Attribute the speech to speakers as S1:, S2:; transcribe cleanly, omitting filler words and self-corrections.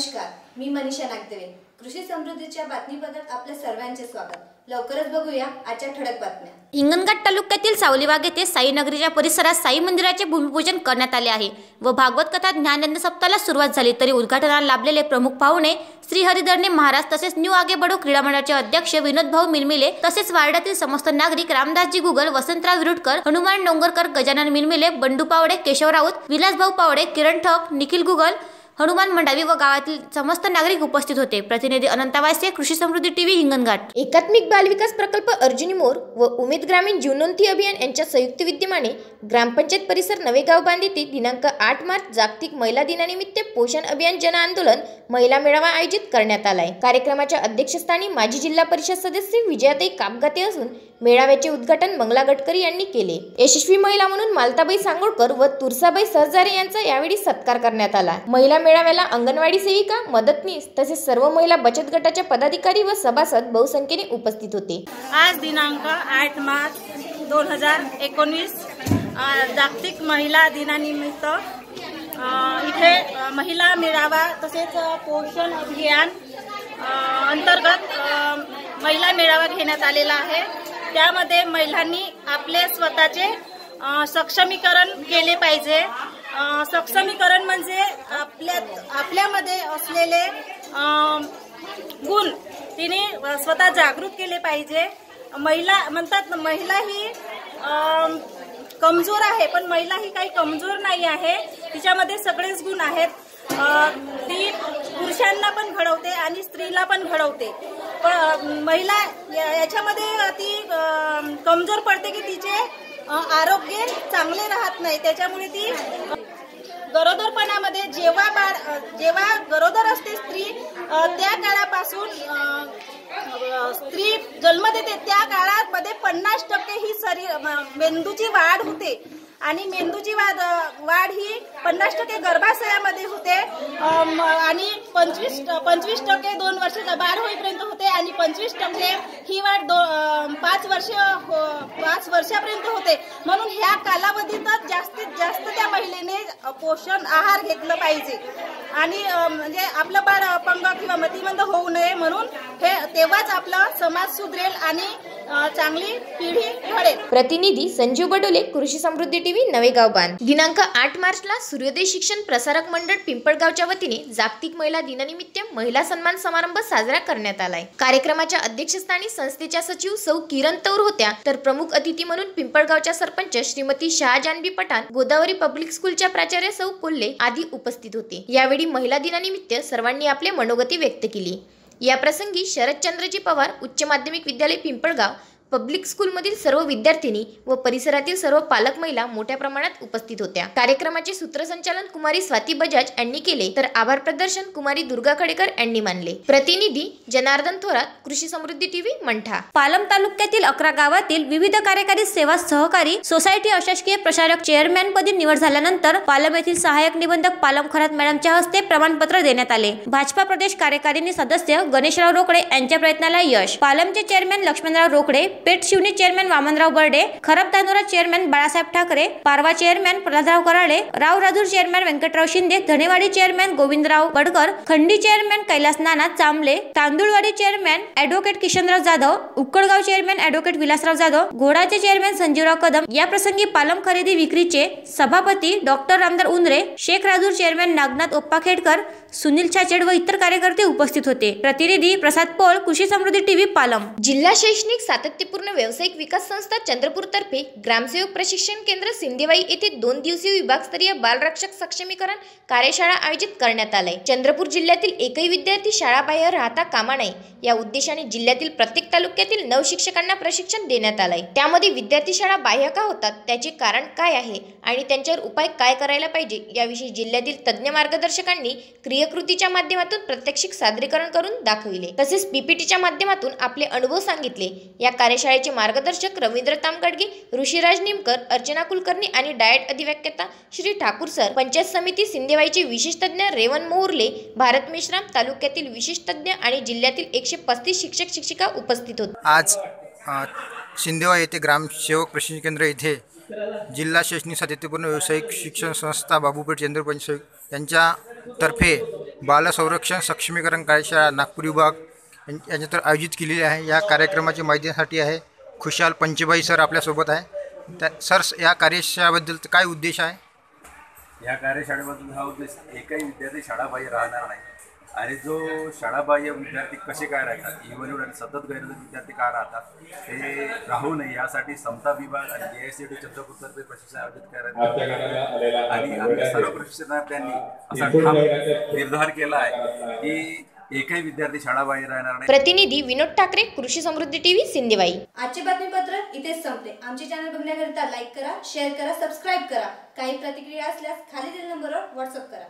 S1: नमस्कार, मी मनीषा नागदेवे. कृषी समृद्धीच्या बातमीपत्रात आपल्या सर्वांचे स्वागत. लवकरच बघूया आजच्या ठळक बातम्या.
S2: हिंगणघाट तालुक्यातील सावलीबाग येथे साई नगरीच्या परिसरात साई मंदिराचे भूमिपूजन करण्यात आले आहे व भागवत कथा ज्ञानयज्ञ सप्ताहाला सुरुवात झाली. तरी उद्घाटनाला लाभलेले प्रमुख पाहुणे श्री हरिधरणे महाराज तसेच न्यू आगे बढो क्रीडा मंडळाचे अध्यक्ष विनोद भाऊ मिनमिले तसेच वार्डातील समस्त नागरिक रामदासजी गुगल, वसंतराव विरुडकर, हनुमान डोंगरकर, गजानन मिनमिले, बंडू पावडे, केशव राऊत, विलासभाऊ पावडे, किरण ठक, निखिल गुगल, हनुमान मंडावी व गावातील समस्त नागरिक उपस्थित होते. प्रतिनिधी अनंता वायसे, कृषी समृद्धी टीव्ही हिंगणघाट.
S3: एकात्मिक बालविकास प्रकल्प अर्जुनी मोर व उमेद ग्रामीण जीवनोन्नती अभियान यांच्या संयुक्त विद्यमाने ग्रामपंचायत परिसर नवेगाव बांध येथे दिनांक 8 मार्च जागतिक महिला दिनानिमित्त पोषण अभियान जन आंदोलन महिला मेळावा आयोजित करण्यात आलाय. कार्यक्रमाच्या अध्यक्षस्थानी माजी जिल्हा परिषद सदस्य विजयाताई कापगाते असून मेळाव्याचे उद्घाटन मंगला गडकरी यांनी केले. यशस्वी महिला म्हणून मालताबाई सांगोळकर व तुरसाबाई सरजारे यांचा यावेळी सत्कार करण्यात आला. महिला मेळाव्याला अंगणवाडी सेविका, मदतनीस तसेच सर्व महिला बचत गटाच्या पदाधिकारी व सभासद बहुसंख्येने उपस्थित होते.
S4: आज दिनांक 8 मार्च 2019 जागतिक महिला दिनानिमित्त इथे महिला मेळावा तसेच पोषण अभियान अंतर्गत महिला मेळावा घेण्यात आलेला आहे. त्यामध्ये महिलांनी आपले स्वतःचे सक्षमीकरण केले पाहिजे. सक्षमीकरण म्हणजे आपल्यामध्ये असलेले गुण तिने स्वतः जागृत केले पाहिजे. महिला म्हणतात महिला ही कमजोर आहे, पण महिला ही काही कमजोर नाही आहे. तिच्यामध्ये सगळेच गुण आहेत. ती पुरुषांना पण घडवते आणि स्त्रीला पण घडवते. पण महिला याच्यामध्ये ती कमजोर पडते की तिचे आरोग्य चांगले राहत नाही. त्याच्यामुळे ती गरोदरपणामध्ये जेव्हा गरोदर असते स्त्री, त्या काळापासून स्त्री जन्म देते त्या काळामध्ये 50% ही मेंदूची वाढ होते आणि मेंदूची वाढ ही 50% गर्भाशयामध्ये होते आणि 25% 2 वर्षाचा बाळ होईपर्यंत होते आणि 25% ही वाढ 5 वर्षापर्यंत होते. म्हणून ह्या कालावधीतच जास्तीत जास्त त्या महिलेने पोषण आहार घेतलं पाहिजे आणि म्हणजे आपलं बाळ अपंग किंवा मतिमंद होऊ नये. म्हणून हे तेव्हाच आपला समाज सुधरेल आणि चांगली पिढी घडेल.
S3: प्रतिनिधी संजीव बडोले, कृषी समृद्धी टीव्ही नवेगाव बांध. दिनांक 8 मार्चला सूर्योदय शिक्षण प्रसारक मंडळ पिंपळगावच्या वतीने जागतिक महिला दिनानिमित्त महिला सन्मान समारंभ साजरा करण्यात आलाय. कार्यक्रमाच्या अध्यक्षस्थानी संस्थेच्या सचिव सौ किरण तौर होत्या, तर प्रमुख अतिथी म्हणून पिंपळगावच्या सरपंच श्रीमती शहाजानबी पठाण, गोदावरी पब्लिक स्कूलच्या प्राचार्य सौ कोल्हे आदी उपस्थित होते. यावेळी महिला दिनानिमित्त सर्वांनी आपले मनोगती व्यक्त केली. या प्रसंगी शरदचंद्रजी पवार उच्च माध्यमिक विद्यालय पिंपळगाव पब्लिक स्कूलमधील सर्व विद्यार्थिनी व परिसरातील सर्व पालक महिला मोठ्या प्रमाणात उपस्थित होत्या. कार्यक्रमाचे सूत्रसंचालन कुमारी स्वाती बजाज यांनी केले, तर आभार प्रदर्शन कुमारी दुर्गा खडेकर यांनी मानले. प्रतिनिधी जनार्दन थोरात, कृषी समृद्धी टीव्ही मंठा.
S2: पालम तालुक्यातील 11 गावातील विविध कार्यकारी सेवा सहकारी सोसायटी अशासकीय प्रशासक चेअरमॅन पदी निवड झाल्यानंतर पालम येथील सहाय्यक निबंधक पालम खरात मॅडमच्या हस्ते प्रमाणपत्र देण्यात आले. भाजपा प्रदेश कार्यकारिणी सदस्य गणेशराव रोकडे यांच्या प्रयत्नाला यश. पालमचे chairman Laxmanrao Rokade, Peth Shivani chairman Vamanrao Barde, Kharab Dhanora chairman Balasaheb Thackeray, Parwa chairman Pralhadrao Karade, Rao Rajur chairman Vyankatrao Shinde, Dhanewadi chairman Govindrao Badkar, Khandi chairman Kailas Nana Chamble, Tandulwadi chairman advocate Kishanrao Jadhav, Ukkadgaon chairman advocate Vilasrao Jadhav, घोडाचे चेअरमॅन संजीवराव कदम. या प्रसंगी पालम खरेदी विक्रीचे सभापती डॉक्टर रामदार उंद्रे, शेख राजूर चेअरमॅन नागनाथ ओप्पा खेडकर, सुनील छाचेड व इतर कार्यकर्ते उपस्थित होते. प्रतिनिधी प्रसाद पोळ, कृषी समृद्धी टीव्ही पालम.
S3: जिल्हा शैक्षणिक सातत्यपूर्ण व्यावसायिक विकास संस्था चंद्रपूर तर्फे ग्रामसेवक प्रशिक्षण केंद्र सिंदेवाई येथे 2 दिवसीय विभागस्तरीय बालरक्षक सक्षमीकरण कार्यशाळा आयोजित करण्यात आलाय. चंद्रपूर जिल्ह्यातील एकही विद्यार्थी शाळाबाह्य राहता कामा नये या उद्देशाने जिल्ह्यातील प्रत्येक तालुक्यातील 9 शिक्षकांना प्रशिक्षण देण्यात आलंय. त्यामध्ये विद्यार्थी शाळा बाह्य का होतात, त्याचे कारण काय आहे आणि त्यांच्यावर उपाय काय करायला पाहिजे याविषयी जिल्ह्यातील तज्ज्ञ मार्गदर्शकांनी क्रियाकृतीच्या माध्यमातून प्रात्यक्षिक सादरीकरण करून दाखविले. तसेच पीपीटीच्या माध्यमातून आपले अनुभव सांगितले. या कार्यशाळेचे मार्गदर्शक रवींद्र तामगडगे, ऋषिराज निमकर, अर्चना कुलकर्णी आणि डाएट अधिव्याख्याता श्री ठाकूर सर, पंचायत समिती सिंदेवाईचे विशेष तज्ज्ञ रेवण मोहर्ले, भारत मेश्राम, तालुक्यातील विशेष तज्ज्ञ आणि जिल्ह्यातील 135 शिक्षक शिक्षिका उपस्थित होते.
S5: आज सिंदेवाई येथे ग्रामसेवक प्रशिक्षण केंद्र येथे जिल्हा शैक्षणिक सातत्यपूर्ण व्यावसायिक शिक्षण संस्था बाबूपेठ चंद्रपूर यांच्या तर्फे बाल संरक्षण सक्षमीकरण कार्यशाळा नागपूर विभाग यांच्यातर आयोजित केलेली आहे। या कार्यक्रमाची माहितीसाठी आहे खुशाल पंचेबाई सर आपल्यासोबत आहे। त्या सर, या कार्यशाळेबद्दल काय उद्देश आहे?
S6: या कार्यशाळेमधून हा उद्देश एकही विद्यार्थी शाळाबाह्य राहणार नाही आणि जो शाळाबाह्य विद्यार्थी कसे काय राहतात, इव्हन आणि सतत गैरहजर विद्यार्थी काय राहतात ते राहू नये यासाठी समता विभाग आणि JSCT चंद्रपूरतर्फे प्रशिक्षण आयोजित करण्यात आणि आमच्या सर्व प्रशिक्षणार्थ्यांनी असा ठाम निर्धार केला आहे की एकही विद्यार्थी शाळाबाह्य राहणार नाही।
S3: प्रतिनिधी विनोद ठाकरे, कृषी समृद्धी TV, सिंदेवाई।
S1: आजचे बातमीपत्र इथेच संपले। आमचे चॅनल बघण्याकरिता लाईक करा, शेअर करा, सबस्क्राईब करा। काही प्रतिक्रिया असल्यास खाली दिलेल्या नंबरवर व्हॉट्सअप करा।